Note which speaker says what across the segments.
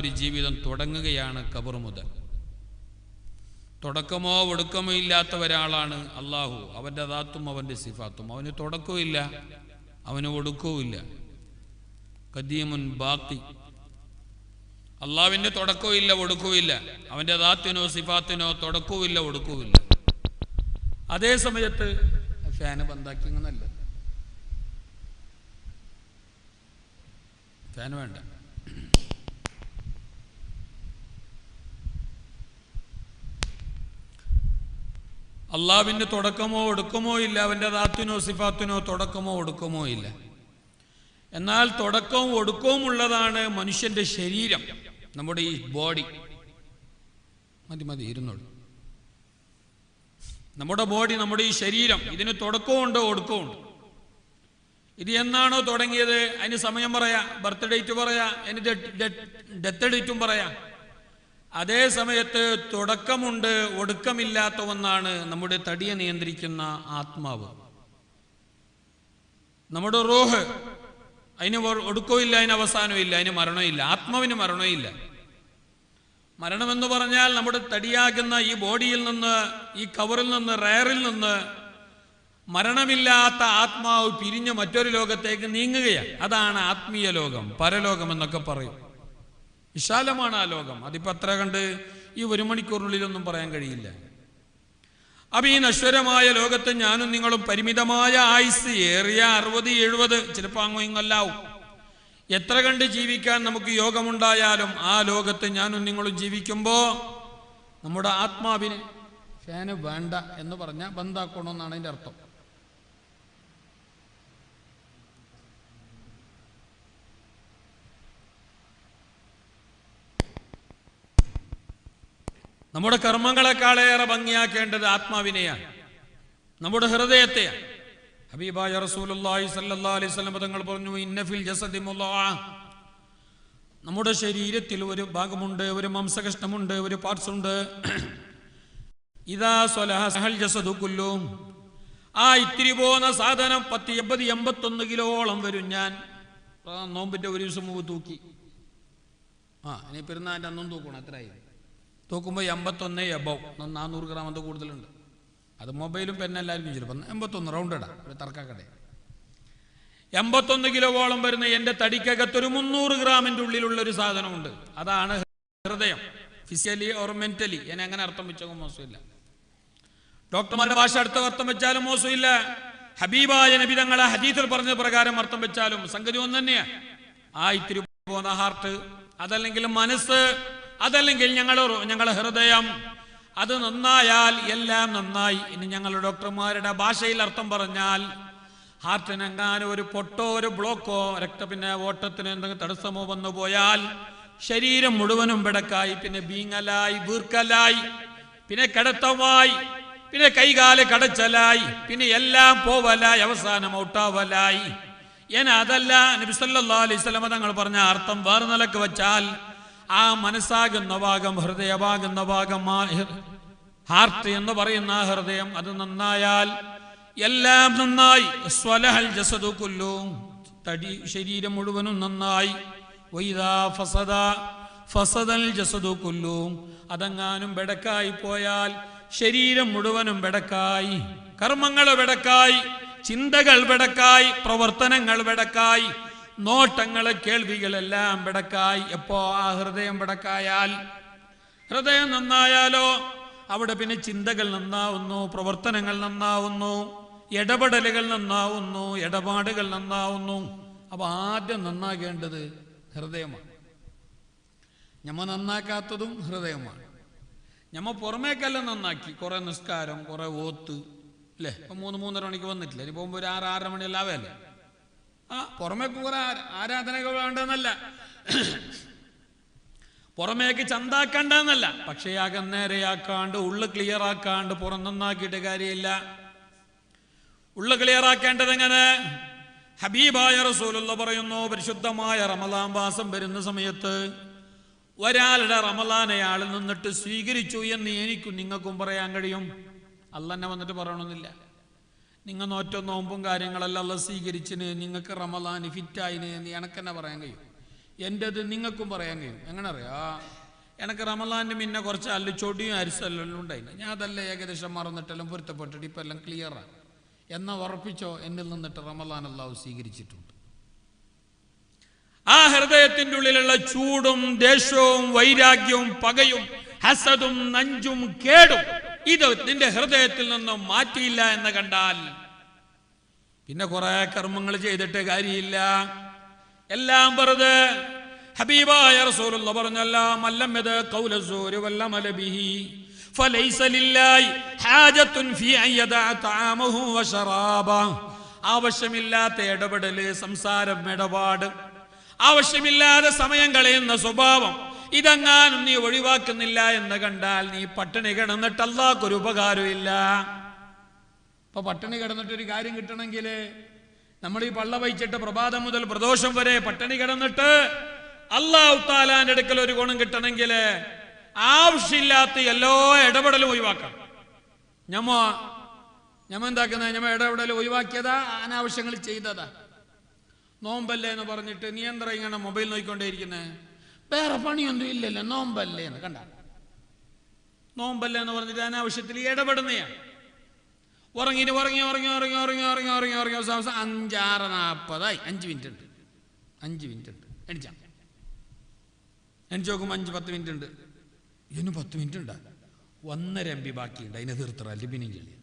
Speaker 1: ഒരു ജീവിതം തുടങ്ങുകയാണ് ഖബർ മുതൽ. തുടക്കമോ ഒടുക്കമോ ഇല്ലാത്ത ഒരാളാണ് അള്ളാഹു. അവൻ്റെ ദാത്തും അവൻ്റെ സിഫാത്തും. അവന് തുടക്കവുമില്ല, അവന് ഒടുക്കവുമില്ല. ഖദീമുൻ ബാഖി. അള്ളാഹുവിൻ്റെ തുടക്കവുമില്ല, ഒടുക്കവുമില്ല. അവൻ്റെ ദാത്തിനോ സിഫാത്തിനോ തുടക്കവുമില്ല, ഒടുക്കവുമില്ല. അതേ സമയത്ത് ഫാന് ബന്ധാക്കിങ്ങനല്ല, ഫാന് വേണ്ട. അള്ളാഹുവിൻ്റെ തുടക്കമോ ഒടുക്കമോ ഇല്ല, അവൻ്റെ ദാത്തിനോ സിഫാത്തിനോ തുടക്കമോ ഒടുക്കമോ ഇല്ല. എന്നാൽ തുടക്കവും ഒടുക്കവും ഉള്ളതാണ് മനുഷ്യന്റെ ശരീരം, നമ്മുടെ ഈ ബോഡി. മതി ഇരുന്നോളൂ. നമ്മുടെ ബോഡി, നമ്മുടെ ഈ ശരീരം, ഇതിന് തുടക്കമുണ്ട് ഒടുക്കമുണ്ട്. ഇത് എന്നാണോ തുടങ്ങിയത് അതിന് സമയം പറയാം, ബർത്ത് ഡേറ്റ് പറയാം, അതിന് ഡെത്ത് ഡേറ്റും പറയാം. അതേ സമയത്ത് തുടക്കമുണ്ട് ഒടുക്കമില്ലാത്ത ഒന്നാണ് നമ്മുടെ തടിയെ നിയന്ത്രിക്കുന്ന ആത്മാവ്, നമ്മുടെ റൂഹ്. അതിന് ഒടുക്കമില്ല, അതിന് അവസാനമില്ല, അതിന് മരണമില്ല. ആത്മാവിന് മരണമില്ല. മരണമെന്ന് പറഞ്ഞാൽ നമ്മുടെ തടിയാകുന്ന ഈ ബോഡിയിൽ നിന്ന്, ഈ കവറിൽ നിന്ന്, റയറിൽ നിന്ന് മരണമില്ലാത്ത ആത്മാവ് പിരിഞ്ഞ് മറ്റൊരു ലോകത്തേക്ക് നീങ്ങുകയാണ്. അതാണ് ആത്മീയ ലോകം, പരലോകം എന്നൊക്കെ പറയും. വിശാലമാണ് ആ ലോകം. അതിപ്പോൾ അത്ര കണ്ട് ഈ 1 മണിക്കൂറിനുള്ളിലൊന്നും പറയാൻ കഴിയില്ല. അപ്പം ഈ നശ്വരമായ ലോകത്ത് ഞാനും നിങ്ങളും പരിമിതമായ ആയുസ്, ഏറിയ 60, 70, ചിലപ്പോൾ അങ്ങോ ഇങ്ങല്ലാവും. എത്ര കണ്ട് ജീവിക്കാൻ നമുക്ക് യോഗമുണ്ടായാലും ആ ലോകത്ത് ഞാനും നിങ്ങളും ജീവിക്കുമ്പോൾ നമ്മുടെ ആത്മാവിന് ഫാന് വേണ്ട എന്ന് പറഞ്ഞാൽ ബന്ധാക്കണമെന്നാണ് അതിൻ്റെ അർത്ഥം. നമ്മുടെ കർമ്മങ്ങളെക്കാളേറെ ഭംഗിയാക്കേണ്ടത് ആത്മാവിനെയാണ്, നമ്മുടെ ഹൃദയത്തെയാണ്. ഹബീബായ റസൂലുള്ളാഹി സ്വല്ലല്ലാഹു അലൈഹി വസല്ലം തങ്ങൾ പറഞ്ഞു, ഇന്ന ഫിൽ ജസദി മുളഅ, നമ്മുടെ ശരീരത്തിൽ ഒരു ഭാഗമുണ്ട്, ഒരു മാംസകഷ്ണമുണ്ട്, ഒരു പാർട്സ് ഉണ്ട്. ഇദാ സ്വലഹ സഹൽ ജസദു കുല്ലു, ആ ഇത്തിരി പോകുന്ന സാധനം 10, 80, 81 കിലോളം വരും. ഞാൻ നോമ്പിന്റെ ഒരു ദിവസം മുമ്പ് തൂക്കി. ഇനി പെരുന്നാളിൻ്റെ അന്നും തൂക്കണം. എത്രയായി തൂക്കുമ്പോൾ 81 എബവ്, 400 ഗ്രാം അത് കൂടുതലുണ്ട്. അത് മൊബൈലും പെന്നെല്ലാവർക്കും ചിലപ്പോൾ 81 റൗണ്ട് ഇടാം, ഒരു തർക്കക്കട. 81 കിലോവോളം വരുന്ന എൻ്റെ തടിക്കകത്തൊരു 300 ഗ്രാമിൻ്റെ ഉള്ളിലുള്ള ഒരു സാധനമുണ്ട്. അതാണ് ഹൃദയം. ഫിസിക്കലി ഓർ മെന്റലി, എന്നെ അങ്ങനെ അർത്ഥം വെച്ചാൽ മോശമില്ല. ഡോക്ടർമാരുടെ ഭാഷ അടുത്ത അർത്ഥം വെച്ചാലും മോശമില്ല. ഹബീബായ നബി തങ്ങളെ ഹദീസിൽ പറഞ്ഞ പ്രകാരം അർത്ഥം വെച്ചാലും സംഗതി ഒന്ന് തന്നെയാണ്. ആ ഇത്തിരി പോകുന്ന ഹാർട്ട്, അതല്ലെങ്കിൽ മനസ്സ്, അതല്ലെങ്കിൽ ഞങ്ങളുടെ ഹൃദയം, അത് നന്നായാൽ എല്ലാം നന്നായി. ഇനി ഞങ്ങളുടെ ഡോക്ടർമാരുടെ ഭാഷയിൽ അർത്ഥം പറഞ്ഞാൽ, ഹാർട്ടിനെങ്ങാനും ഒരു പൊട്ടോ ഒരു ബ്ലോക്കോ പിന്നെ ഓട്ടത്തിന് എന്തെങ്കിലും തടസ്സമോ വന്നു പോയാൽ ശരീരം മുഴുവനും പിടക്കായി, പിന്നെ ബീങ്ങലായി, വീർക്കലായി, പിന്നെ കിടത്തമായി, പിന്നെ കൈകാല് കടച്ചലായി, പിന്നെ എല്ലാം പോവലായി, അവസാനം ഔട്ടാവലായി. അതല്ല നബി സല്ലല്ലാഹു അലൈഹി വസല്ലം തങ്ങൾ പറഞ്ഞ അർത്ഥം വേറെ നിലക്ക് വെച്ചാൽ, ആ മനസ്സാകുന്ന ഭാഗം, ഹൃദയമാകുന്ന ഭാഗം, ഹാർട്ട് എന്ന് പറയുന്ന ഹൃദയം, അത് നന്നായാൽ എല്ലാം നന്നായി. സ്വലഹൽ ജസദു കുല്ലു, തടി ശരീരം മുഴുവനും നന്നായി. വൈദാ ഫസദ ഫസദൽ ജസദു കുല്ലു, അതെങ്ങാനും ബെടക്കായി പോയാൽ ശരീരം മുഴുവനും ബെടക്കായി. കർമ്മങ്ങൾ ബെടക്കായി, ചിന്തകൾ ബെടക്കായി, പ്രവർത്തനങ്ങൾ ബെടക്കായി, നോട്ടങ്ങള് കേൾവികളെല്ലാം ബെടക്കായി. എപ്പോ ആ ഹൃദയം ബെടക്കായാൽ, ഹൃദയം നന്നായാലോ അവിടെ പിന്നെ ചിന്തകൾ നന്നാവുന്നു, പ്രവർത്തനങ്ങൾ നന്നാവുന്നു, ഇടപെടലുകൾ നന്നാവുന്നു, ഇടപാടുകൾ നന്നാവുന്നു. അപ്പൊ ആദ്യം നന്നാകേണ്ടത് ഹൃദയമാണ്. ഞമ്മ നന്നാക്കാത്തതും ഹൃദയമാണ്. ഞമ്മ പുറമേക്കെല്ലാം നന്നാക്കി, കുറെ നിസ്കാരം, കുറെ ഓത്ത്, അല്ലേ? ഇപ്പൊ 3-3:30 മണിക്ക് വന്നിട്ടില്ല, ഇനി പോകുമ്പോൾ ഒരു 6-6:30 മണിയെല്ലാം ആവല്ലേ. പുറമേക്ക് കുറെ ആരാധനകൾ വേണ്ടെന്നല്ല, പുറമേക്ക് ചന്താക്കണ്ടെന്നല്ല. പക്ഷേ നേരെയാക്കാണ്ട്, ഉള്ളു ക്ലിയർ ആക്കാണ്ട് പുറം നന്നാക്കിയിട്ട് കാര്യമില്ല. ഉള്ളു ക്ലിയർ ആക്കേണ്ടത് എങ്ങനെ? ഹബീബായ റസൂലുള്ള പറയുന്നു, പരിശുദ്ധമായ റമളാൻ മാസം വരുന്ന സമയത്ത് ഒരാളുടെ റമളാൻ അയാൾ നിന്നിട്ട് സ്വീകരിച്ചു എന്ന് എനിക്കും നിങ്ങൾക്കും പറയാൻ കഴിയും. അള്ളന്നെ വന്നിട്ട് പറയണമെന്നില്ല. നിങ്ങൾ നോറ്റ നോമ്പും കാര്യങ്ങളെല്ലാം അള്ള സ്വീകരിച്ചിന്, നിങ്ങൾക്ക് റമളാൻ ഫിറ്റായിന് എന്ന് എനക്കെന്നെ പറയാൻ കഴിയും. എൻ്റെത് നിങ്ങൾക്കും പറയാൻ കഴിയും. എങ്ങനെ അറിയാ? എനിക്ക് റമളാൻ്റെ മുന്നേ കുറച്ച് അല്ല ചൊടിയും അരിസെല്ലാം ഉണ്ടായിരുന്നു. ഞാൻ അതെല്ലാം ഏകദേശം മറന്നിട്ടെല്ലാം പൊരുത്തപ്പെട്ടിട്ട് ഇപ്പം എല്ലാം ക്ലിയറാണ് എന്നാ ഉറപ്പിച്ചോ. എന്നിൽ നിന്നിട്ട് റമളാൻ അല്ലാഹു സ്വീകരിച്ചിട്ടുണ്ട്. ആ ഹൃദയത്തിൻ്റെ ഉള്ളിലുള്ള ചൂടും ദേഷ്യവും വൈരാഗ്യവും പകയും ഹസദും നഞ്ചും കേടും ഇത് നിന്റെ ഹൃദയത്തിൽ നിന്നും മാറ്റിയില്ല എന്ന് കണ്ടാൽ പിന്നെ കുറെ കർമ്മങ്ങൾ ചെയ്തിട്ട് കാര്യമില്ല. എല്ലാം വെറുതെ. ഹബീബായ റസൂലുള്ളാഹി പറഞ്ഞല്ല, മല്ലമദ ഖൗല സൂരി വല്ലമല ബിഹി ഫലൈസ ലില്ലാഹി ഹാജത്തുൻ ഫീ അൻ യദഅ തആമഹു വശറാബഹു. ആവശ്യമില്ലാത്ത ഇടപെടൽ, സംസാരം, ഇടപാട്, ആവശ്യമില്ലാതെ സമയം കളയുന്ന സ്വഭാവം ഇതെങ്ങാനും നീ ഒഴിവാക്കുന്നില്ല എന്ന് കണ്ടാൽ നീ പട്ടിണി കിടന്നിട്ട് അല്ലാഹുക്കൊരു ഉപകാരമില്ല. ഇപ്പൊ പട്ടിണി കിടന്നിട്ടൊരു കാര്യം കിട്ടണമെങ്കിൽ നമ്മൾ ഈ പള്ള വഹിച്ചിട്ട് പ്രഭാതം മുതൽ പ്രദോഷം വരെ പട്ടിണി കിടന്നിട്ട് അല്ലാഹു തആലാന്റെ അടുക്കൽ ഒരു ഗുണം കിട്ടണമെങ്കിൽ ആവശ്യമില്ലാത്ത എല്ലാ ഇടപെടലും ഒഴിവാക്കണം. ഞമ്മ എന്താക്കുന്നത്? ഞമ്മ ഇടപെടൽ ഒഴിവാക്കിയതാ, അനാവശ്യങ്ങൾ ചെയ്തതാ. നോമ്പല്ലേ എന്ന് പറഞ്ഞിട്ട് നീ എന്താ ഇങ്ങനെ മൊബൈൽ നോക്കിക്കൊണ്ടേയിരിക്കുന്നേ? വേറെ പണിയൊന്നും ഇല്ലല്ലോ, നോമ്പല്ലേ എന്ന് കണ്ട. നോമ്പല്ലേ എന്ന് പറഞ്ഞിട്ട് അനാവശ്യത്തിൽ ഇടപെടുന്നതാണ്. ഉറങ്ങി 5:40 5 മിനിറ്റ് ഉണ്ട്. 5 മിനിറ്റ് ഉണ്ട്. എണിച്ച് നോക്കുമ്പോൾ 5-10 മിനിറ്റ് ഉണ്ട്. ഇതിന് 10 മിനിറ്റ് ഉണ്ടാ, 1.5 MB ബാക്കിയുണ്ട്. അതിനെ തീർത്തറല്ലേ പിന്നെയും ചെല്ലി.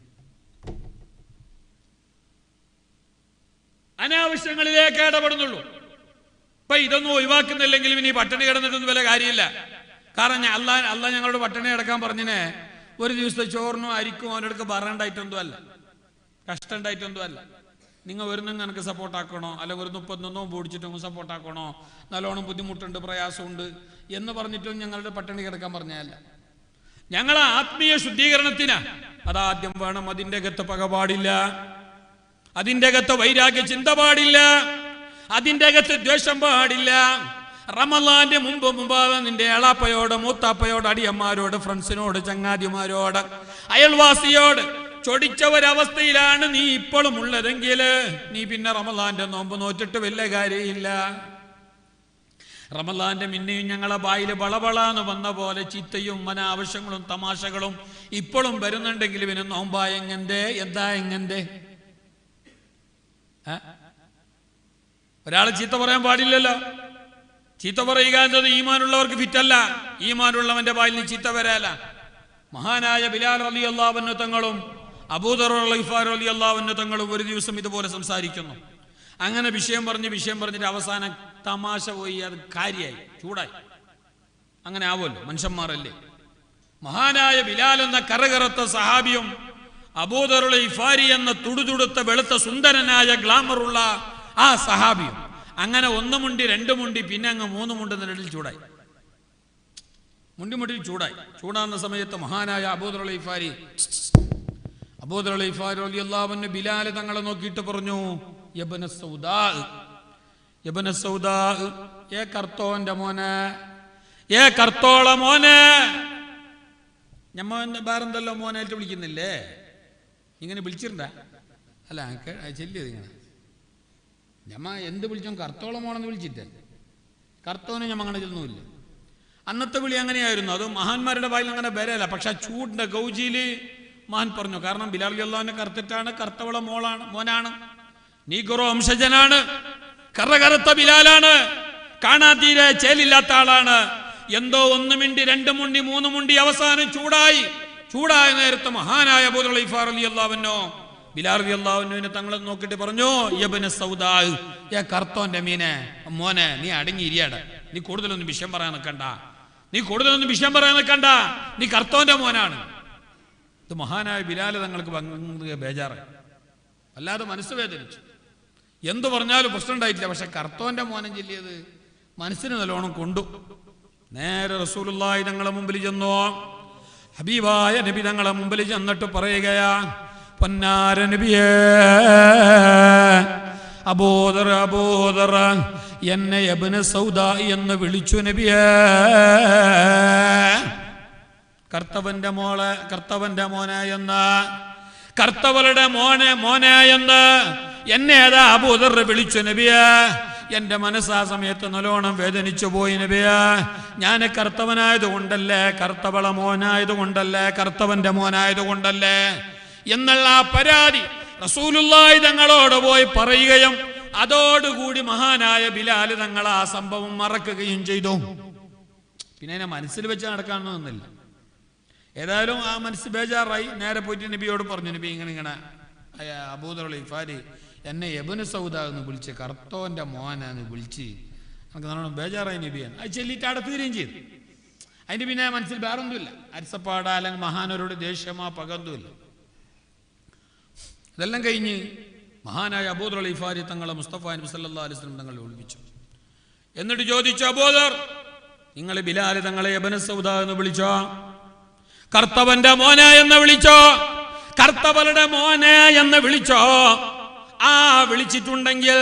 Speaker 1: അനാവശ്യങ്ങളിലേക്ക് ഇടപെടുന്നുള്ളൂ. ഇപ്പൊ ഇതൊന്നും ഒഴിവാക്കുന്നില്ലെങ്കിൽ ഇനി പട്ടിണി കിടന്നിട്ടൊന്നും വല്ല കാര്യമില്ല. കാരണം അല്ലാഹ് ഞങ്ങളോട് പട്ടിണി കിടക്കാൻ പറഞ്ഞിനെ ഒരു ദിവസത്തെ ചോറിനും അരിക്കും അവനടുക്ക് പറയണ്ടായിട്ടൊന്നും അല്ല, കഷ്ടമുണ്ടായിട്ടൊന്നും അല്ല. നിങ്ങൾ വരുന്നെങ്കിൽ എനിക്ക് സപ്പോർട്ടാക്കണോ, അല്ലെങ്കിൽ ഒരു 30 നോമ്പ് പിടിച്ചിട്ടൊന്നും സപ്പോർട്ടാക്കണോ, നല്ലോണം ബുദ്ധിമുട്ടുണ്ട്, പ്രയാസമുണ്ട് എന്ന് പറഞ്ഞിട്ടും ഞങ്ങളുടെ പട്ടിണി കിടക്കാൻ പറഞ്ഞല്ല. ഞങ്ങളെ ആത്മീയ ശുദ്ധീകരണത്തിനാ അതാദ്യം വേണം. അതിൻ്റെ അകത്ത് പക പാടില്ല, അതിൻ്റെ അകത്ത് വൈരാഗ്യ ചിന്ത പാടില്ല, അതിൻ്റെ അകത്ത് ദ്വേഷം പാടില്ല. റമളാന്റെ മുമ്പാകെ നിന്റെ എളാപ്പയോട്, മൂത്താപ്പയോട്, അടിയന്മാരോട്, ഫ്രണ്ട്സിനോട്, ചങ്ങാതിമാരോട്, അയൽവാസിയോട് ചൊടിച്ച ഒരവസ്ഥയിലാണ് നീ ഇപ്പോഴും ഉള്ളതെങ്കിൽ നീ പിന്നെ റമളാന്റെ നോമ്പ് നോറ്റിട്ട് വലിയ കാര്യമില്ല. റമളാന്റെ മുന്നെയും ഞങ്ങളെ ബായിൽ വളവളാന്ന് വന്ന പോലെ ചീത്തയും അനാവശ്യങ്ങളും തമാശകളും ഇപ്പോഴും വരുന്നുണ്ടെങ്കിൽ പിന്നെ നോമ്പായ എങ്ങന്റെ എന്താ എങ്ങന്റെ? ഒരാളെ ചീത്ത പറയാൻ പാടില്ലല്ലോ. ചീത്ത പറയുക എന്നത് ഈമാനുള്ളവർക്ക് ഫിറ്റല്ല. ഈമാനുള്ളവന്റെ വായിൽ നിന്ന് ചീത്ത വരാല. മഹാനായ ബിലാൽ റളിയല്ലാഹു അൻഹു തങ്ങളും അബൂദർ റളിയല്ലാഹു അൻഹു തങ്ങളും ഒരു ദിവസം ഇതുപോലെ സംസാരിക്കുന്നു. അങ്ങനെ വിഷയം പറഞ്ഞിട്ട് അവസാനം തമാശ പോയി, അത് കാര്യമായി, ചൂടായി. അങ്ങനെ ആവുമല്ലോ, മനുഷ്യന്മാരല്ലേ. മഹാനായ ബിലാൽ എന്ന കറകറത്ത സഹാബിയും അബൂദർ ഗിഫാരി എന്ന തുടുതുടുത്ത വെളുത്ത സുന്ദരനായ ഗ്ലാമറുള്ള ആ സഹാബിയും അങ്ങനെ 1 മുണ്ടി 2 മുണ്ടി പിന്നെ അങ്ങ് 3 മുണ്ടി നിലയിൽ ചൂടായി. മുണ്ടിമുട്ടിൽ ചൂടാകുന്ന സമയത്ത് മഹാനായ അബൂദർ ഗിഫാരി റളിയല്ലാഹു അൻഹു ബിലാൽ തങ്ങളെ നോക്കിയിട്ട് പറഞ്ഞു, യബ്ന സൗദാ, ഏ കർത്തോന്റെ മോനെ, ഏ കർത്തോള മോനെ. ഞമ്മ വേറെന്തല്ലോ മോനായിട്ട് വിളിക്കുന്നില്ലേ? ഇങ്ങനെ വിളിച്ചിട്ടുണ്ടാ? അല്ല ചെല്ലിയത് ഇങ്ങനെ ഞമ്മ എന്ത് വിളിച്ചോ കർത്തോളം മോണെന്ന് വിളിച്ചിട്ടേ. കർത്തോന് ഞമ്മ അങ്ങനെ ചെല്ലുന്നില്ല. അന്നത്തെ വിളി അങ്ങനെയായിരുന്നു. അത് മഹാന്മാരുടെ വായിൽ അങ്ങനെ വരല്ല. പക്ഷെ ചൂടിന്റെ ഗൗജിയിൽ മഹാൻ പറഞ്ഞു. കാരണം ബിലാൽ റളിയല്ലാഹു കറുത്തിട്ടാണ്, കറുത്തവള മോനാണ്, നീഗ്രോ വംശജനാണ്, കറുത്ത ബിലാലാണ്, കാണാൻ തീരെ ചേലില്ലാത്ത ആളാണ്. എന്തോ 1 മിണ്ടി 2 മുണ്ടി 3 മുണ്ടി അവസാനം ചൂടായ നേരത്തെ മഹാനായ അബൂദർ ഗിഫാരി റളിയല്ലാഹു അൻഹു ബിലാൽ റളിയല്ലാഹു അൻഹുവിനെ തങ്ങളെ നോക്കിയിട്ട് പറഞ്ഞു, യബ്ന സൗദാ, ഏ കർത്തോന്റെ മീനെ മോനെ, നീ അടങ്ങിയിരിയാട്, നീ കൂടുതലൊന്നും വിഷയം പറയാൻ നിൽക്കണ്ട, നീ കർത്തോന്റെ മോനാണ്. ഇത് മഹാനായ ബിലാൽ തങ്ങൾക്ക് ഭയങ്കര ബേജാറ്, അല്ലാതെ മനസ്സ് വേദനിച്ചു. എന്തു പറഞ്ഞാലും പ്രശ്നം ഉണ്ടായിട്ടില്ല. പക്ഷെ കർത്തോന്റെ മോനം ചൊല്ലിയത് മനസ്സിന് നല്ലോണം കൊണ്ടു. നേരെ റസൂലുള്ളാഹി തങ്ങളെ മുമ്പിൽ ചെന്നു. ഹബീബായ നബി തങ്ങളെ മുമ്പിൽ ചെന്നിട്ട് പറയുകയാ, പൊന്നാര നബിയേ, അബൂദർ എന്നെ യബ്ന സൗദാ എന്ന് വിളിച്ചു നബിയേ. കർത്തവന്റെ മോനെ എന്ന്, കർത്തവളുടെ മോനെ എന്ന് എന്നെ ഏതാ അബൂദർ വിളിച്ചു നബിയേ. എൻ്റെ മനസ്സാ സമയത്ത് നല്ലോണം വേദനിച്ചു പോയി നബിയാ. ഞാൻ കറുത്തവനായത് കൊണ്ടല്ലേ, കറുത്തവള മോനായത് കൊണ്ടല്ലേ, കറുത്തവന്റെ മോനായത് കൊണ്ടല്ലേ എന്നുള്ള ആ പരാതി റസൂലുള്ളാഹി തങ്ങളോട് പോയി പറയുകയും അതോടുകൂടി മഹാനായ ബിലാൽ തങ്ങൾ ആ സംഭവം മറക്കുകയും ചെയ്തു. പിന്നെ അതിനെ മനസ്സിൽ വെച്ച് നടക്കാനൊന്നുമില്ല. ഏതായാലും ആ മനസ്സ് ബേജാറായി. നേരെ പോയിട്ട് നബിയോട് പറഞ്ഞു, നബി ഇങ്ങനെ അബൂദർ ഗിഫാരി എന്നെ ഇബ്നു സൗദ എന്ന് വിളിച്ച്, കറുത്തോന്റെ മോനാന്ന് വിളിച്ച്, നമുക്ക് നല്ലോണം ബേജാറായി നബിയാണ്. അത് ചെല്ലിയിട്ട് അവിടെ തീരുകയും ചെയ്തു. അതിന് പിന്നെ മനസ്സിൽ വേറൊന്നുമില്ല, അരിസപ്പാട അല്ലെങ്കിൽ മഹാനവരോട് ദേഷ്യമോ പകർന്നുമില്ല. ഇതെല്ലാം കഴിഞ്ഞ് മഹാനായ അബൂദർ ഗിഫാരി തങ്ങളെ മുസ്തഫ നബി സല്ലല്ലാഹു അലൈഹി വസല്ലം തങ്ങളെ വിളിപ്പിച്ചു. എന്നിട്ട് ചോദിച്ചു, അബൂദർ നിങ്ങൾ ബിലാൽ തങ്ങളെ ഇബ്നു സൗദ എന്ന് വിളിച്ചോ, കർത്തവന്റെ മോന എന്ന് വിളിച്ചോ, കർത്തവളുടെ മോനെ എന്ന് വിളിച്ചോ? ആ വിളിച്ചിട്ടുണ്ടെങ്കിൽ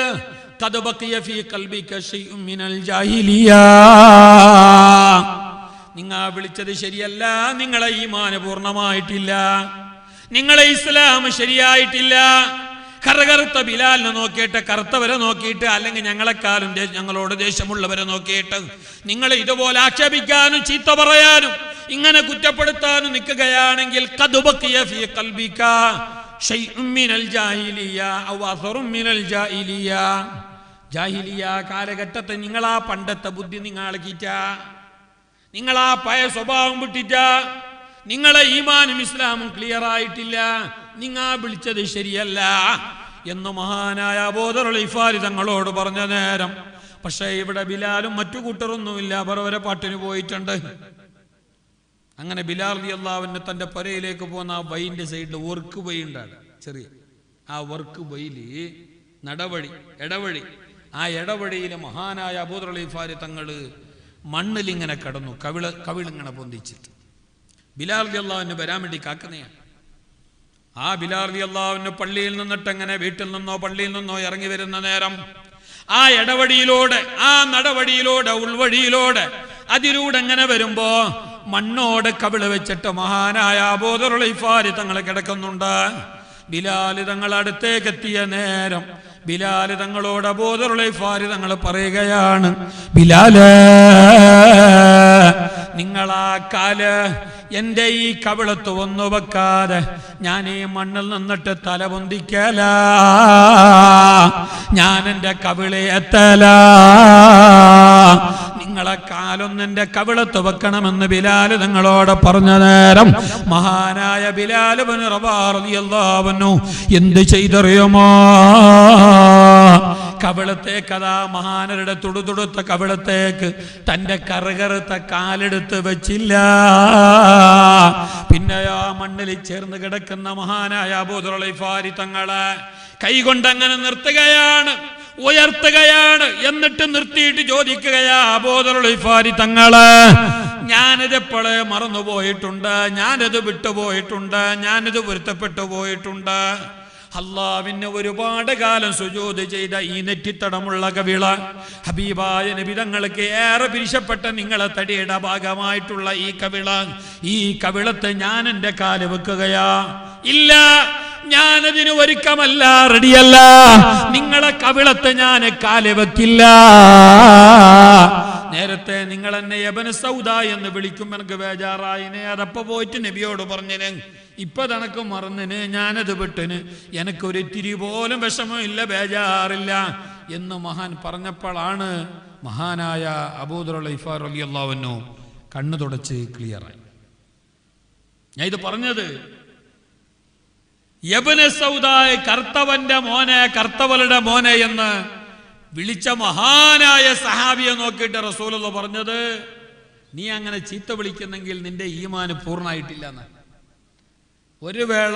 Speaker 1: ഖദ് ബഖിയ ഫീ ഖൽബിക ശൈഉൻ മിനൽ ജാഹിലിയ, നിങ്ങൾ വിളിച്ചത് ശരിയല്ല, നിങ്ങളെ ഈമാൻ പൂർണ്ണമായിട്ടില്ല, നിങ്ങളെ ഇസ്ലാം ശരിയായിട്ടില്ല. കറുകറുത്ത ബിലാലിനെ നോക്കിയിട്ട്, കറുത്തവരെ നോക്കിയിട്ട്, അല്ലെങ്കിൽ ഞങ്ങളെക്കാളും ഞങ്ങളോട് ദേഷ്യമുള്ളവരെ നോക്കിയിട്ട് നിങ്ങൾ ഇതുപോലെ ആക്ഷേപിക്കാനും ചീത്ത പറയാനും ഇങ്ങനെ കുറ്റപ്പെടുത്താനും നിൽക്കുകയാണെങ്കിൽ ഖദ് ബഖിയ ഫീ ഖൽബിക ശൈഉൻ മിനൽ ജാഹിലിയ ഔ അസറുൻ മിനൽ ജാഹിലിയ, ജാഹിലിയ കാലഘട്ടത്തെ നിങ്ങളാ പണ്ടത്തെ ബുദ്ധി നിങ്ങളാക്കിറ്റ, നിങ്ങളാ പഴയ സ്വഭാവം വിട്ടിട്ട, നിങ്ങളെ ഈമാനും ഇസ്ലാമും ക്ലിയർ ആയിട്ടില്ല, നിങ്ങൾ വിളിച്ചത് ശരിയല്ല എന്ന് മഹാനായ അബൂദർ ഗിഫാരി തങ്ങളോട് പറഞ്ഞ നേരം. പക്ഷേ ഇവിടെ ബിലാലും മറ്റു കൂട്ടറൊന്നുമില്ല, അവരവരെ പാട്ടിന് പോയിട്ടുണ്ട്. അങ്ങനെ ബിലാൽ റളിയല്ലാഹു അൻഹു തന്റെ പുരയിലേക്ക് പോകുന്ന ആ വൈൻ്റെ സൈഡിൽ വർക്ക് വഴി ഉണ്ടാണ്, ചെറിയ ആ വർക്ക് വഴിയില് ഇടവഴി, ആ ഇടവഴിയിലെ മഹാനായ അബൂദർ ഗിഫാരി തങ്ങള് മണ്ണിലിങ്ങനെ കിടന്നു, കവിളിങ്ങനെ പൊന്തിച്ചിട്ട്. ബിലാൽ റളിയല്ലാഹു അൻഹു വരാൻ വേണ്ടി കാക്കുന്നതാണ്. ആ ബിലാൽ റളിയല്ലാഹു അൻഹു പള്ളിയിൽ നിന്നിട്ട് അങ്ങനെ വീട്ടിൽ നിന്നോ പള്ളിയിൽ നിന്നോ ഇറങ്ങി വരുന്ന നേരം ആ ഇടവഴിയിലൂടെ, ആ നടവഴിയിലൂടെ, ഉൾവഴിയിലൂടെ, അതിലൂടെ എങ്ങനെ വരുമ്പോ മണ്ണോട് കവിള് വെച്ചിട്ട് മഹാനായ അബൂദർ ഗിഫാരി തങ്ങൾ കിടക്കുന്നുണ്ട്. ബിലാൽ തങ്ങൾ അടുത്തേക്ക് എത്തിയ നേരം ബിലാൽ തങ്ങളോട് അബൂദർ ഗിഫാരി തങ്ങൾ പറയുകയാണ്, ബിലാലേ നിങ്ങളാ കാല് എന്റെ ഈ കവിളത്ത് ഒന്നു വെക്കാതെ ഞാൻ ഈ മണ്ണിൽ നിന്നിട്ട് തല പൊന്തിക്കല, ഞാൻ എന്റെ കവിളെ എത്തല, നിങ്ങളെ കാലൊന്നെന്റെ കവിളത്ത് വെക്കണമെന്ന് ബിലാൽ തങ്ങളോട് പറഞ്ഞ നേരം മഹാനായ ബിലാൽ ഇബ്നു റബാഹ് റളിയല്ലാഹു അൻഹു എന്ത് ചെയ്തറിയുമോ? കവിളത്തേക്ക്, അതാ മഹാനരുടെ തുടുതുടുത്ത കവിളത്തേക്ക് തന്റെ കറുകറുത്ത കാലെടുത്ത് വെച്ചില്ല. പിന്നെ ആ മണ്ണിൽ ചേർന്ന് കിടക്കുന്ന മഹാനായ അബൂദർ ഗിഫാരി തങ്ങളെ കൈകൊണ്ട് അങ്ങനെ നിർത്തുകയാണ്, ഉയർത്തുകയാണ്. എന്നിട്ട് നിർത്തിയിട്ട് ചോദിക്കുകയാ, അബൂദർ ഗിഫാരി തങ്ങള് ഞാനിത് എപ്പോഴേ മറന്നുപോയിട്ടുണ്ട്, ഞാനിത് വിട്ടുപോയിട്ടുണ്ട്, ഞാനിത് പൊരുത്തപ്പെട്ടു പോയിട്ടുണ്ട്. അല്ലാഹുവിന് ഒരുപാട് കാലം സുജൂദ് ചെയ്ത ഈ നെറ്റിത്തടമുള്ള കവിള, ഹബീബായ നബി തങ്ങൾക്ക് ഏറെ പിരിശപ്പെട്ട നിങ്ങളെ തടിയുടെ ഭാഗമായിട്ടുള്ള ഈ കവിള, ഈ കവിളത്തെ ഞാൻ എൻ്റെ കാല് വെക്കുകയാ? ഇല്ല, ഞാനതിന് ഒരുക്കമല്ല, റെഡിയല്ല. നിങ്ങളെ കവിളത്തെ ഞാൻ കാല് വെക്കില്ല. നേരത്തെ നിങ്ങൾ എന്നെ ഇബ്നു സൗദ എന്ന് വിളിക്കും, എനിക്ക് ബേജാറായിനെ. അതപ്പോ പോയിട്ട് നബിയോട് പറഞ്ഞിന്, ഇപ്പൊ തനക്ക് മറന്നിന്, ഞാനത് വിട്ടിന്, എനിക്കൊരു തിരി പോലും വിഷമമില്ല, ബേജാറില്ല എന്ന് മഹാൻ പറഞ്ഞപ്പോഴാണ് മഹാനായ അബൂദർ ഗിഫാരി റളിയല്ലാഹു അൻഹു കണ്ണു തുടച്ച് ക്ലിയറായി. ഞാൻ ഇത് പറഞ്ഞത് ഇബ്നു സൗദ, കർത്തവന്റെ മോനെ, കർത്തവളുടെ മോനെ എന്ന് വിളിച്ച മഹാനായ സഹാബിയെ നോക്കിയിട്ട് റസൂലുള്ളാഹി പറഞ്ഞത്, നീ അങ്ങനെ ചീത്ത വിളിക്കുന്നെങ്കിൽ നിന്റെ ഈമാന് പൂർണ്ണമായിട്ടില്ല എന്ന്. ഒരു വേള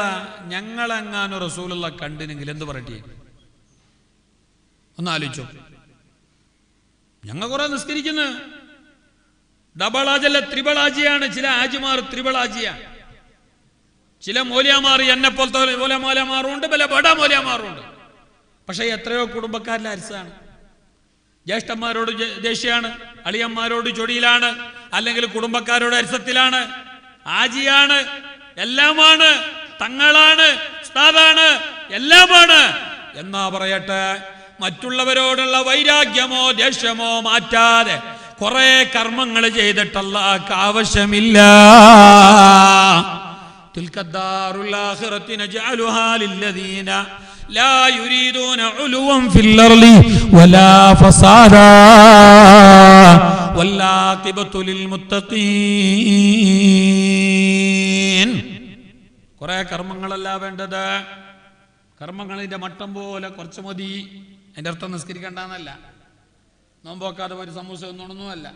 Speaker 1: ഞങ്ങളെങ്ങാനും റസൂലുള്ളാഹി കണ്ടിനെങ്കിൽ എന്ത് പറയട്ടെ? ഒന്നാലോചിച്ചോ. ഞങ്ങൾ കുറെ നിസ്കരിക്കുന്നു, ഡബിൾ ആജല്ല ത്രിബിൾ ആജിയാണ്. ചില ആജിമാർ ത്രിബിൾ ആജിയാണ്. ചില മൂല്യമാർ എന്നെ പോലത്തെ മൂല്യമാറുണ്ട്, പല ബട മൂല്യമാറുണ്ട്. പക്ഷെ എത്രയോ കുടുംബക്കാരിലെ അരിസാണ്. ജ്യേഷ്ഠന്മാരോട് ദേഷ്യമാണ്, അളിയന്മാരോട് ചൊടിയിലാണ്, അല്ലെങ്കിൽ കുടുംബക്കാരോട് അരിസത്തിലാണ്, ആജിയാണ്, എല്ലാമാണ്, തങ്ങളാണ്, ഉസ്താദാണ്, എല്ലാമാണ്. എന്നാ പറയട്ടെ, മറ്റുള്ളവരോടുള്ള വൈരാഗ്യമോ ദേഷ്യമോ മാറ്റാതെ കുറെ കർമ്മങ്ങൾ ചെയ്തിട്ട് അല്ലാഹുവിന് ആവശ്യമില്ല. തിൽക്കദ്ദാറുൽ ആഖിറത്തി നജഅലുഹാ ലില്ലദീന ലാ യുരീദൂന ഉലുവൻ ഫിൽ അർളി വലാ ഫസാദാ വല്ലാഖിബത്തു ലിൽ മുത്തഖീൻ. കുറെ കർമ്മങ്ങളല്ല വേണ്ടത്. കർമ്മങ്ങളിന്റെ മട്ടം പോലെ കുറച്ച് മതി. അതിന്റെ അർത്ഥം നിസ്കരിക്കണ്ടെന്നല്ല, നോമ്പോക്കാതെ ഒരു സമൂസ ഒന്നൊന്നുമല്ല.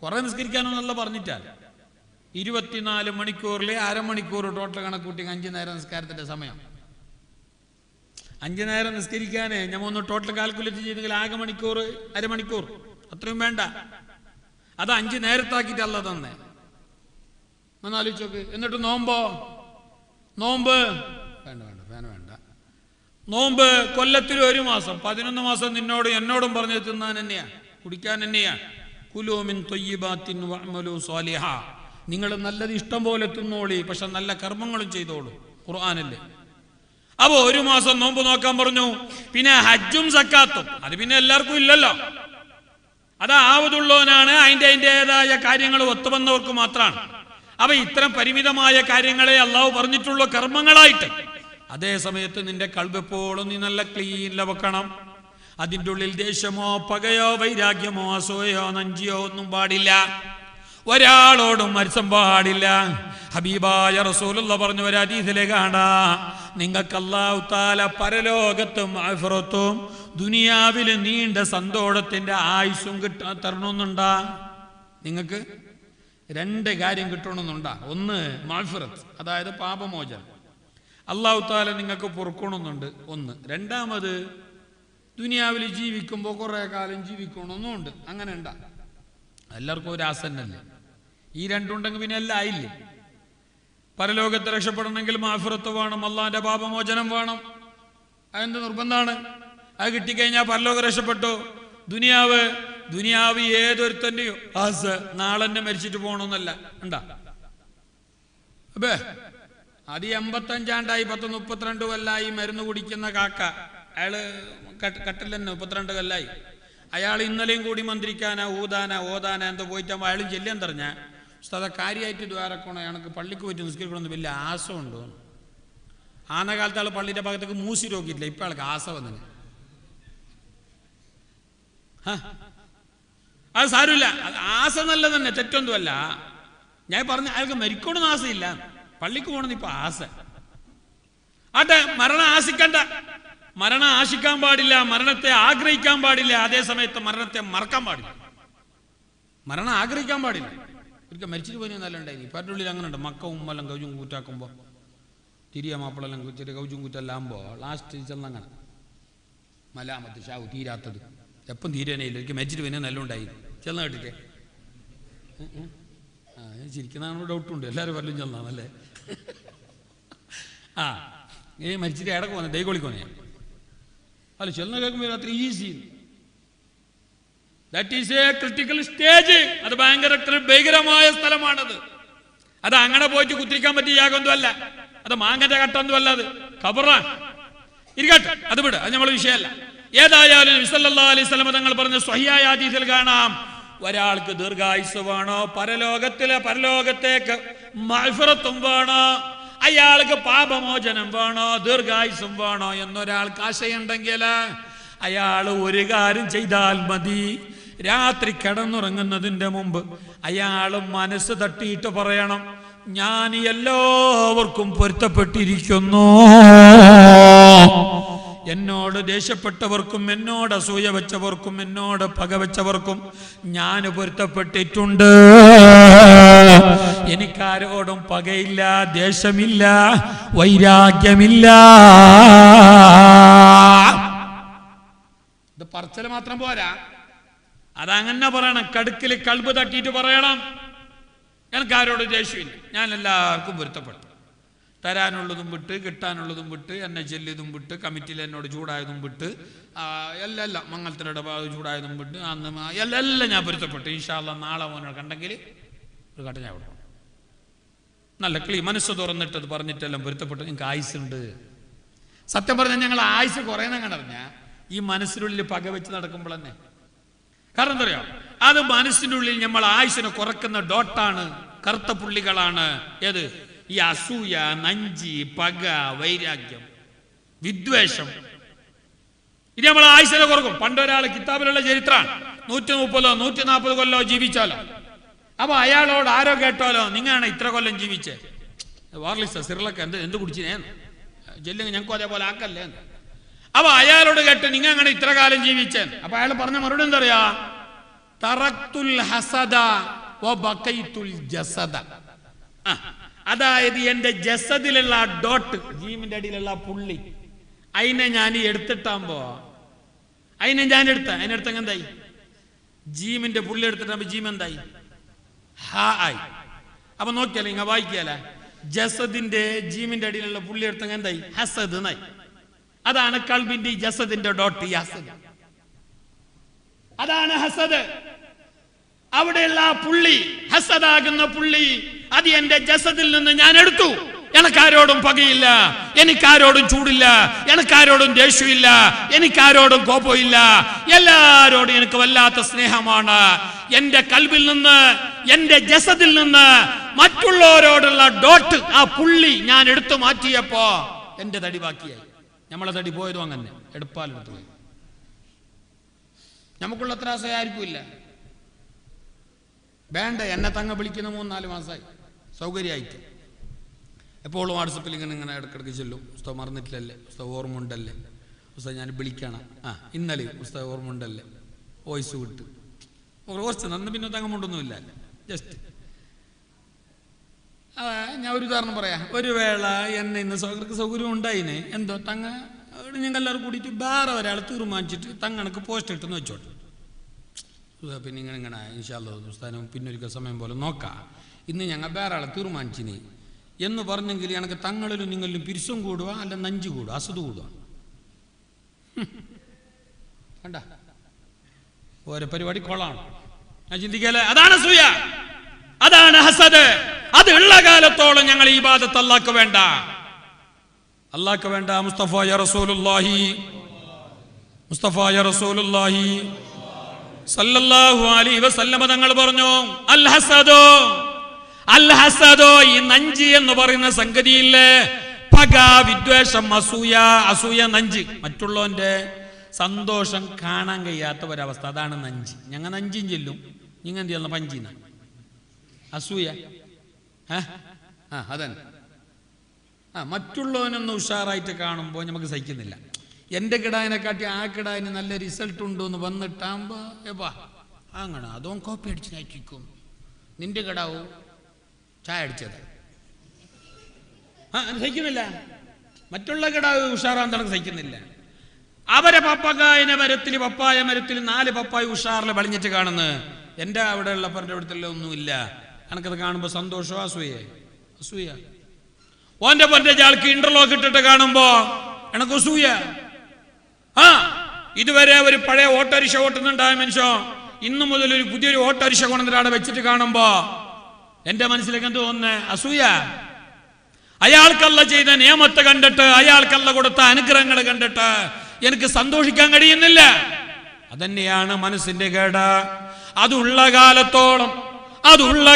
Speaker 1: കുറെ നിസ്കരിക്കാനൊന്നല്ല പറഞ്ഞിട്ടാൽ 24 മണിക്കൂറിൽ അരമണിക്കൂർ ടോട്ടൽ കണക്കൂട്ടി 5 നേരം നിസ്കാരത്തിന്റെ സമയം. 5 നേരം നിസ്കരിക്കാന് ഞാൻ ഒന്ന് ടോട്ടൽ കാൽക്കുലേറ്റ് ചെയ്തെങ്കിൽ ആകെ മണിക്കൂർ അരമണിക്കൂർ, അത്രയും വേണ്ട. അത് 5 നേരത്താക്കിയിട്ടല്ല തന്നെ. ഒന്നാലോചിച്ചോക്ക്. എന്നിട്ട് നോമ്പ് വേണ്ട നോമ്പ് കൊല്ലത്തിൽ 1 മാസം 11 മാസം എന്നോടും പറഞ്ഞു തിന്നാൻ തന്നെയാ, കുടിക്കാൻ തന്നെയാ. കുലൂ മിൻ ത്വയ്യിബാത്തിൻ വഅമലൂ സ്വാലിഹാ. നിങ്ങൾ നല്ലത് ഇഷ്ടം പോലെ തിന്നോളി, പക്ഷെ നല്ല കർമ്മങ്ങളും ചെയ്തോളൂ. ഖുർആനില്ലേ. അപ്പൊ 1 മാസം നോമ്പ് നോക്കാൻ പറഞ്ഞു. പിന്നെ ഹജ്ജും സക്കാത്തും അത് പിന്നെ എല്ലാവർക്കും ഇല്ലല്ലോ. അത് ആവതുള്ളവനാണ്, അതിൻ്റെതായ കാര്യങ്ങൾ ഒത്തുവന്നവർക്ക് മാത്രമാണ്. അപ്പൊ ഇത്തരം പരിമിതമായ കാര്യങ്ങളെ അള്ളാഹു പറഞ്ഞിട്ടുള്ള കർമ്മങ്ങളായിട്ട്. അതേ സമയത്ത് നിന്റെ കൽബ് എപ്പോഴും നീ നല്ല ക്ലീനിൽ വെക്കണം. അതിൻ്റെ ഉള്ളിൽ ദേഷ്യമോ പകയോ വൈരാഗ്യമോ അസൂയയോ നഞ്ചിയോ ഒന്നും പാടില്ല. ഒരാളോടും മത്സം പാടില്ല. ഹബീബായ റസൂലുള്ളാഹി പറഞ്ഞ ഒരു ഹദീസിലെ കാണാ, നിങ്ങൾക്ക് അല്ലാഹു തആല പരലോകത്തും അഫറത്തും ദുനിയാവിൽ നീണ്ട സന്തോഷത്തിന്റെ ആയുസ്സും തരണമെന്നുണ്ടാ. നിങ്ങൾക്ക് 2 കാര്യം കിട്ടണമെന്നുണ്ടാ. ഒന്ന് മഗ്ഫിറത്ത്, അതായത് പാപമോചനം. അല്ലാഹു തആല നിങ്ങൾക്ക് പൊറുക്കണമെന്നുണ്ട് ഒന്ന്. രണ്ടാമത് ദുനിയാവിൽ ജീവിക്കുമ്പോൾ കുറെ കാലം ജീവിക്കണമെന്നുണ്ട്. അങ്ങനെ ഉണ്ടാ. എല്ലാവർക്കും ഒരു ആസന്നല്ലേ. ഈ രണ്ടുണ്ടെങ്കിൽ പിന്നെ എല്ലാം ആയില്ലേ. പരലോകത്തെ രക്ഷപ്പെടണമെങ്കിൽ മഗ്ഫിറത്ത് വേണം, അള്ളാഹിന്റെ പാപമോചനം വേണം. അതെന്ത് നിർബന്ധമാണ്. അത് കിട്ടിക്കഴിഞ്ഞാൽ പരലോകം രക്ഷപ്പെട്ടു. ദുനിയാവ് ഏതൊരുത്തൻ്റെയോ ആസ് നാളെ തന്നെ മരിച്ചിട്ട് പോകണമെന്നല്ല ഉണ്ടാ. അപ്പേ അത് 85 10-32 കൊല്ലായി മരുന്ന് കുടിക്കുന്ന കാക്ക, അയാള് കട്ടിൽ തന്നെ 32 കൊല്ലായി. അയാൾ ഇന്നലെയും കൂടി മന്ത്രിക്കാനാ ഓതാനാ എന്തോ പോയിട്ടാകുമ്പോൾ അയാളും ചെല്ലാൻ പറഞ്ഞ ഉസ്താദ കാര്യമായിട്ട് ദ്വാരക്കണോ, അയാൾക്ക് പള്ളിക്ക് പോയിട്ട് നിസ്കരിക്കണമെന്ന് വലിയ ആസമുണ്ടോ. ആന കാലത്ത് ആൾ പള്ളിയുടെ ഭാഗത്തേക്ക് മൂസി രോക്കിയിട്ടില്ല, ഇപ്പം ആൾക്ക് ആസ വന്നിന്. അത് സാരമില്ല, ആസ നല്ല തന്നെ, തെറ്റൊന്നുമല്ല. ഞാൻ പറഞ്ഞ അയാൾക്ക് മരിക്കണമെന്ന് ആസയില്ല, പള്ളിക്ക് പോകണമെന്ന് ഇപ്പൊ ആസ. ആട്ടെ, മരണം ആശിക്കണ്ട. മരണം ആശിക്കാൻ പാടില്ല, മരണത്തെ ആഗ്രഹിക്കാൻ പാടില്ല. അതേ സമയത്ത് മരണത്തെ മറക്കാൻ പാടില്ല. മരണം ആഗ്രഹിക്കാൻ പാടില്ല. ഒരിക്കൽ മരിച്ചിട്ട് പോയി നല്ല ഉണ്ടായി. ഇപ്പം ഉള്ളിൽ അങ്ങനെ ഉണ്ട്. മക്ക ഉമ്മെല്ലാം കൗജും കൂറ്റാക്കുമ്പോൾ തിരിയ മാപ്പിളെല്ലാം ചെറിയ കൗജും കൂറ്റെല്ലാകുമ്പോൾ ലാസ്റ്റ് ചെന്നങ്ങനെ മലാമത്ത് ഷാവു തീരാത്തത് എപ്പം തീരാനേയില്ല. ഒരിക്കൽ മരിച്ചിട്ട് പോയി നല്ല ഉണ്ടായി. ചെന്ന കേട്ടിട്ടേ ചിരിക്കുന്നതാണ് ഡൗട്ടുണ്ട്. എല്ലാവരും വല്ലതും ചെന്നാണല്ലേ. മരിച്ചിട്ട് ഇടക്ക് പോന്നെ ദൈവളിക്കോനെ അല്ല ചെന്ന കേൾക്കുമ്പോൾ അത്ര easy. That is A critical stage. അത് ഭയങ്കരമായ സ്ഥലമാണത്. അത് അങ്ങനെ പോയിട്ട് കുത്തിരിക്കാൻ പറ്റിയ യാഗൊന്നുമല്ല. അത് മാങ്ങന്റെ കട്ടൊന്നുമല്ല. അത് ഖബറാണ്. ഇരിക്കട്ടെ, അത് വിട്, അത് നമ്മളെ വിഷയമല്ല. ഏതായാലും നബി സല്ലല്ലാഹു അലൈഹി വസല്ലം തങ്ങൾ പറഞ്ഞ സ്വഹീഹായ ഹദീസിൽ കാണാം, ഒരാൾക്ക് ദീർഘായുസ് വേണോ, പരലോകത്തേക്ക് മഗ്ഫിറത്തും വേണോ, അയാൾക്ക് പാപമോചനം വേണോ, ദീർഘായുസും വേണോ എന്നൊരാൾക്ക് ആശയുണ്ടെങ്കിൽ അയാൾ ഒരു കാര്യം ചെയ്താൽ മതി. രാത്രി കിടന്നുറങ്ങുന്നതിന്റെ മുമ്പ് അയാൾ മനസ്സ് തട്ടിയിട്ട് പറയണം, ഞാൻ എല്ലാവർക്കും പൊരുത്തപ്പെട്ടിരിക്കുന്നു. എന്നോട് ദേഷ്യപ്പെട്ടവർക്കും എന്നോട് അസൂയ വെച്ചവർക്കും എന്നോട് പകവെച്ചവർക്കും ഞാൻ പൊരുത്തപ്പെട്ടിട്ടുണ്ട്. എനിക്കാരോടും പകയില്ല, ദേഷ്യമില്ല, വൈരാഗ്യമില്ല. ഇത് പറച്ചല് മാത്രം പോരാ, അതങ്ങനെ പറയണം. കടുക്കില് കൽബ് തട്ടിയിട്ട് പറയണം, എനിക്കാരോട് ദേഷ്യമില്ല, ഞാൻ എല്ലാവർക്കും പൊരുത്തപ്പെട്ടു. തരാനുള്ളതും വിട്ട്, കിട്ടാനുള്ളതും വിട്ട്, എന്നെ ചെല്ലിയതും വിട്ട്, കമ്മിറ്റിയിൽ എന്നോട് ചൂടായതും വിട്ട്, എല്ലാം മംഗളത്തിലൂടെ ചൂടായതും വിട്ട്, അന്ന് എല്ലാം ഞാൻ പൊരുത്തപ്പെട്ടു. ഇൻഷാ അല്ലാഹ് നാളെ മോനോട് കണ്ടെങ്കിൽ ഒരു കട്ട ഞാൻ വിടണം. നല്ല മനസ്സ് തുറന്നിട്ട് അത് പറഞ്ഞിട്ടെല്ലാം പൊരുത്തപ്പെട്ടു. നിങ്ങൾക്ക് ആയുസ്സുണ്ട്. സത്യം പറഞ്ഞാൽ ഞങ്ങൾ ആയുസ് കുറയുന്ന കണ്ടറിഞ്ഞ ഈ മനസ്സിനുള്ളിൽ പകവെച്ച് നടക്കുമ്പോൾ തന്നെ. കാരണം എന്താ പറയാ, അത് മനസ്സിൻ്റെ ഉള്ളിൽ നമ്മൾ ആയുസ്സിനെ കുറക്കുന്ന ഡോട്ടാണ്, കറുത്ത പുള്ളികളാണ്. ഏത്? ഈ അസൂയ, നഞ്ചി, പക, വൈരാഗ്യം, വിദ്വേഷം. ഇത് നമ്മൾ ആയുസ്സിനെ കുറക്കും. പണ്ടൊരാൾ കിതാബിലുള്ള ചരിത്രമാണ്, 130 140 കൊല്ലോ ജീവിച്ചാലോ. അപ്പൊ അയാളോട് ആരോ കേട്ടാലോ, നിങ്ങളാണ് ഇത്ര കൊല്ലം ജീവിച്ചേ, വാർലിസ സിറിലൊക്കെ എന്ത് കുടിച്ചിനേന്ന് ചെല്ലുങ്ങ, ഞങ്ങൾക്കും അതേപോലെ ആക്കല്ലേ. അപ്പൊ അയാളോട് കേട്ട് നിങ്ങൾ അങ്ങനെ ഇത്ര കാലം ജീവിച്ചേന്ന്. അപ്പൊ അയാൾ പറഞ്ഞ മറുപടി എന്താ പറയാ, തറക്തുൽ ഹസദ വബഖൈതുൽ ജസദ. അതായത് എന്റെ ജസദിലുള്ള ഡോട്ട്, ജീമിന്റെ അടിയിലുള്ള പുള്ളി, അതിനെ ഞാൻ എടുത്തിട്ടാകുമ്പോ അതിനെടുത്ത എന്തായി, ജീമിന്റെ പുള്ളി എടുത്തിട്ടാകുമ്പോ ജീം എന്തായി, ഹാ ആയി. അപ്പൊ നോക്കിയാലേ ഇങ്ങ വായിക്കാലേ, ജസദിന്റെ ജീമിന്റെ അടിയിലുള്ള പുള്ളി എടുത്ത എന്തായി, ഹസദ് എന്നായി. അതാണ് കൽബിന്റെ ജസദിന്റെ ഡോട്ട്, ഹസദ്. അതാണ് ഹസദ്. അവിടെയുള്ള പുള്ളി, ഹസദാകുന്ന പുള്ളി, അത് എന്റെ ജസദിൽ നിന്ന് ഞാൻ എടുത്തു. എനിക്കാരോടും പകയില്ല, എനിക്കാരോടും ചൂടില്ല, എനിക്കാരോടും ദേഷ്യമില്ല, എനിക്കാരോടും കോപമില്ല. എല്ലാരോടും എനിക്ക് വല്ലാത്ത സ്നേഹമാണ്. എന്റെ കൽബിൽ നിന്ന്, എന്റെ ജസദിൽ നിന്ന് മറ്റുള്ളവരോടുള്ള ഡോട്ട്, ആ പുള്ളി ഞാൻ എടുത്തു മാറ്റിയപ്പോ എന്റെ തടി ബാക്കിയായി. നമ്മളെ തടി പോയതും അങ്ങനെ എടുപ്പാലെടുത്തു പോയി. നമുക്കുള്ള ത്രാസയായിരിക്കും ഇല്ല. വേണ്ട, എന്നെ തങ്ങ വിളിക്കുന്ന 3-4 മാസമായി, സൗകര്യമായിട്ട്. എപ്പോഴും വാട്സപ്പിൽ ഇങ്ങനെ ഇടക്കിടക്ക് ചെല്ലും. പുസ്തകം മറന്നിട്ടില്ലല്ലേ, പുസ്തകം ഓർമ്മ ഉണ്ടല്ലേ, പുസ്തകം ഞാൻ വിളിക്കണം, ഇന്നലെ പുസ്തകം ഓർമ്മ ഉണ്ടല്ലേ, വോയിസ് വിട്ട് കുറച്ച് നന്ന്. പിന്നെ തങ്ങമുണ്ടൊന്നുമില്ല, ജസ്റ്റ്. ഞാൻ ഒരു ഉദാഹരണം പറയാം. ഒരു വേള എന്നെ ഇന്ന് സൗകര്യം ഉണ്ടായിന്, എന്തോ തങ്ങ ഞങ്ങൾ എല്ലാവരും കൂടിയിട്ട് വേറെ ഒരാൾ തീരുമാനിച്ചിട്ട് തങ്ങണക്ക് പോസ്റ്റ് ഇട്ടെന്ന് വെച്ചോട്ടെ. പിന്നെ ഇങ്ങനെ ഇൻഷാല്ലാ പുസ്തകം പിന്നൊരിക്കൽ സമയം പോലെ നോക്കാം, ഇന്ന് ഞങ്ങൾ വേറെ ആളെ തീരുമാനിച്ചിന് എന്ന് പറഞ്ഞെങ്കിൽ എനിക്ക് തങ്ങളിലും നിങ്ങളിലും പിരിശം കൂടുക, അല്ല നഞ്ച് കൂടുക, അസുഖ കൂടുക. കണ്ട ഓരോ പരിപാടി കൊള്ളാണ്. ഞാൻ ചിന്തിക്കാലേ, അതാണ് അസൂയ, അതാണ് ഹസദ്. അത് ഉള്ള കാലത്തോളം ഞങ്ങൾ ഈ ഇബാദത്ത് അല്ലാഹ്ക്ക് വേണ്ട, അല്ലാഹ്ക്ക് വേണ്ട. മുസ്തഫായ റസൂലുള്ളാഹി സല്ലല്ലാഹു അലൈഹി വസല്ലമ തങ്ങൾ പറഞ്ഞു, അൽ ഹസദോ, ഈ നഞ്ചി എന്ന് പറയുന്ന സംഗതിയില്ലേ, പക, വിദ്വേഷം, അസൂയ, നഞ്ച്, മറ്റുള്ളവന്റെ സന്തോഷം കാണാൻ കഴിയാത്ത ഒരവസ്ഥ, അതാണ് നഞ്ച്. ഞങ്ങൾ നഞ്ചിയും ചെല്ലും, നിങ്ങൾ എന്ത് ചെയ്യുന്ന പഞ്ചീന അസൂയ. അതന്നെ. മറ്റുള്ളവനൊന്ന് ഉഷാറായിട്ട് കാണുമ്പോൾ നമുക്ക് സഹിക്കുന്നില്ല. എൻ്റെ കിടാവിനെ കാട്ടി ആ കിടാവിന് നല്ല റിസൾട്ട് ഉണ്ടോ എന്ന് വന്നിട്ടാകുമ്പോ അങ്ങനെ അതോ കോപ്പി അടിച്ച് നയിക്കും. നിന്റെ കിടാവോ ചായ അടിച്ചത് സഹിക്കുന്നില്ല. മറ്റുള്ള കിടാവ് ഉഷാറാൻ തുടങ്ങി സഹിക്കുന്നില്ല. അവരെ പപ്പായ മരത്തിൽ 4 പപ്പായ ഉഷാറിൽ വളഞ്ഞിട്ട് കാണുന്നു. എൻ്റെ അവിടെയുള്ള പരടത്തിൽ ഒന്നുമില്ല. എനിക്കത് കാണുമ്പോ സന്തോഷമോ അസൂയ. ഓന്റെ ആൾക്ക് ഇന്റർലോക്ക് ഇട്ടിട്ട് കാണുമ്പോ എനക്ക് അസൂയ. ഇതുവരെ ഒരു പഴയ ഓട്ടോറിക്ഷ ഓട്ടുന്നുണ്ടായ മനുഷ്യോ ഇന്നു മുതൽ ഒരു പുതിയൊരു ഓട്ടോറിക്ഷ കൊണ്ടൊരാളെ വെച്ചിട്ട് കാണുമ്പോ എന്റെ മനസ്സിലേക്ക് എന്ത് തോന്നുന്നേ, അസൂയ. അയാൾക്കല്ല ചെയ്ത നിയമത്തെ കണ്ടിട്ട്, അയാൾക്കല്ല കൊടുത്ത അനുഗ്രഹങ്ങൾ കണ്ടിട്ട് എനിക്ക് സന്തോഷിക്കാൻ കഴിയുന്നില്ല. അതന്നെയാണ് മനസ്സിന്റെ കേട്. അതുള്ള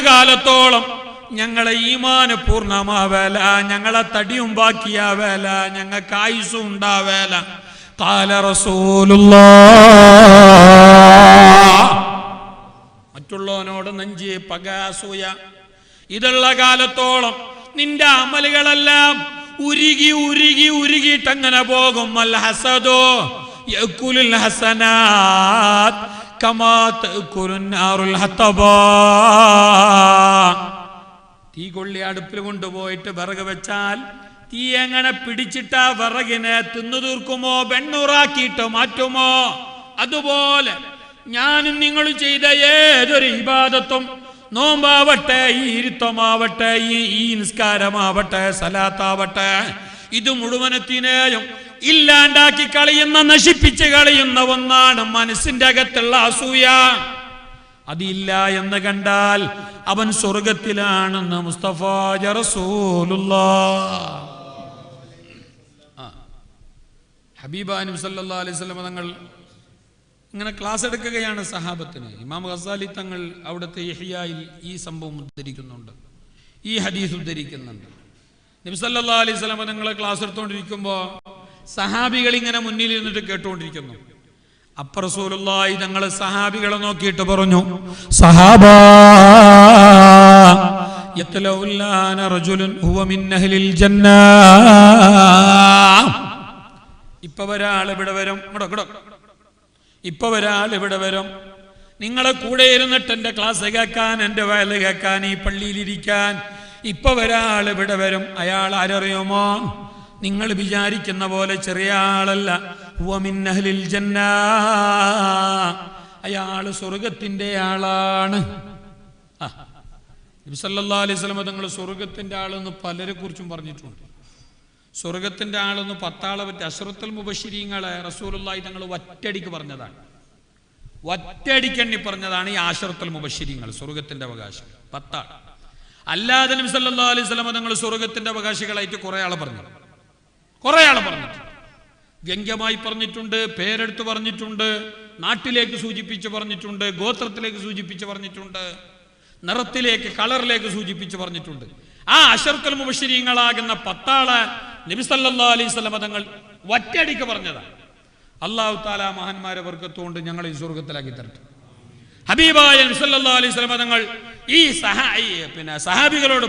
Speaker 1: കാലത്തോളം ഞങ്ങളെ ഈമാന് പൂർണ്ണമാവേല, ഞങ്ങളെ തടിയും ബാക്കിയാവേല, ഞങ്ങൾക്ക് ആയുസ്സും ഉണ്ടാവേല. ഖാല റസൂലുള്ളാഹ്, മറ്റുള്ളവനോട് നഞ്ചി, പക, അസൂയ ഇതുള്ള കാലത്തോളം നിന്റെ അമലുകളെല്ലാം ഉരുകിയിട്ടങ്ങനെ പോകും. അൽ ഹസദോ യഅകുലുൽ ഹസനാത് കമാ തഅകുലുൻ നാറുൽ ഹതബാ. തീ കൊള്ളി അടുപ്പിൽ കൊണ്ടുപോയിട്ട് വിറക് വെച്ചാൽ തീ എങ്ങനെ പിടിച്ചിട്ടാ വിറകിനെ തിന്നു തീർക്കുമോ, വെണ്ണൂറാക്കിയിട്ട് മാറ്റുമോ, അതുപോലെ ഞാനും നിങ്ങൾ ചെയ്ത ഏതൊരു ഇബാദത്തും, നോമ്പാവട്ടെ, ഈ ഇരുത്തമാവട്ടെ, ഈ നിസ്കാരമാവട്ടെ, സലാത്താവട്ടെ, ഇത് മുഴുവനത്തിനെയും ഇല്ലാണ്ടാക്കി കളയുന്ന, നശിപ്പിച്ച് കളയുന്ന ഒന്നാണ് മനസ്സിന്റെ അകത്തുള്ള അസൂയ. അതില്ല എന്ന് കണ്ടാൽ അവൻ സ്വർഗത്തിലാണെന്ന് മുസ്തഫ റസൂലുള്ളാഹ്. ഹബീബായ നബി സല്ലല്ലാഹു അലൈഹി വസല്ലം തങ്ങൾ ഇങ്ങനെ ക്ലാസ് എടുക്കുകയാണ് സഹാബത്തിന്. ഇമാം ഗസാലി തങ്ങൾ അവിടുത്തെ ഇഹ്യായിൽ ഈ സംഭവം ഉദ്ധരിക്കുന്നുണ്ട്, ഈ ഹദീസ് ഉദ്ധരിക്കുന്നുണ്ട്. നബി സല്ലല്ലാഹു അലൈഹി വസല്ലം തങ്ങൾ ക്ലാസ് എടുത്തുകൊണ്ടിരിക്കുമ്പോൾ സഹാബികൾ ഇങ്ങനെ മുന്നിൽ ഇരുന്നിട്ട് കേട്ടുകൊണ്ടിരിക്കുന്നു. അപ്പോൾ റസൂലുള്ളാഹി തങ്ങൾ സഹാബികളെ നോക്കിയിട്ട് പറഞ്ഞു, സഹാബാ യത്ലൗലാന റജുലുൻ ഹുവ മിൻ അഹ്ലിൽ ജന്ന. ഇപ്പൊ ഒരാൾ ഇവിടെ വരും, ഇപ്പൊ ഒരാൾ ഇവിടെ വരും, നിങ്ങളെ കൂടെ ഇരുന്നിട്ട് എൻ്റെ ക്ലാസ് കേൾക്കാൻ, എൻ്റെ വയല് കേൾക്കാൻ, ഈ പള്ളിയിലിരിക്കാൻ ഇപ്പൊ ഒരാൾ ഇവിടെ വരും. അയാൾ ആരറിയുമോ? നിങ്ങൾ വിചാരിക്കുന്ന പോലെ ചെറിയ ആളല്ല. ഹുവ മിൻ അഹ്ലിൽ ജന്ന, അയാൾ സ്വർഗത്തിന്റെ ആളാണ്. നബി സല്ലല്ലാഹു അലൈഹി വസല്ലം തങ്ങൾ സ്വർഗത്തിന്റെ ആളെന്ന് പലരെ കുറിച്ചും പറഞ്ഞിട്ടുണ്ട്. സ്വർഗത്തിന്റെ ആളെന്ന് 10 ആളെ പറ്റി അശ്റത്തുൽ മുബശ്ശിരീങ്ങളെ റസൂലുള്ളാഹി തങ്ങൾ ഒറ്റയടിക്ക് പറഞ്ഞതാണ്. ഒറ്റയടിക്കെണ്ണി പറഞ്ഞതാണ് ഈ അശ്റത്തുൽ മുബശ്ശിരീങ്ങൾ, സ്വർഗത്തിന്റെ അവകാശം 10 ആൾ. അല്ലാതെ നബി സല്ലല്ലാഹു അലൈഹി വസല്ലം തങ്ങൾ സ്വർഗത്തിന്റെ അവകാശികളായിട്ട് കുറെ ആളെ പറഞ്ഞിട്ടുണ്ട്. വ്യംഗ്യമായി പറഞ്ഞിട്ടുണ്ട്, പേരെടുത്ത് പറഞ്ഞിട്ടുണ്ട്, നാട്ടിലേക്ക് സൂചിപ്പിച്ച് പറഞ്ഞിട്ടുണ്ട്, ഗോത്രത്തിലേക്ക് സൂചിപ്പിച്ച് പറഞ്ഞിട്ടുണ്ട്, നിറത്തിലേക്ക്, കളറിലേക്ക് സൂചിപ്പിച്ച് പറഞ്ഞിട്ടുണ്ട്. ആ അശ്റത്തുൽ മുബശ്ശിരീങ്ങളാകുന്ന 10 ആളെ നബി സല്ലല്ലാഹു അലൈഹി വസല്ലം തങ്ങൾ ഒറ്റയടിക്ക് പറഞ്ഞതാണ്. അല്ലാഹു തആല മഹാന്മാരെ ബർക്കത്തുകൊണ്ട് ഞങ്ങളെ ഈ സ്വർഗ്ഗത്തിലാക്കി തരട്ടെ. ഹബീബായ നബി സല്ലല്ലാഹു അലൈഹി വസല്ലം തങ്ങൾ ഈ സഹാബികളോട്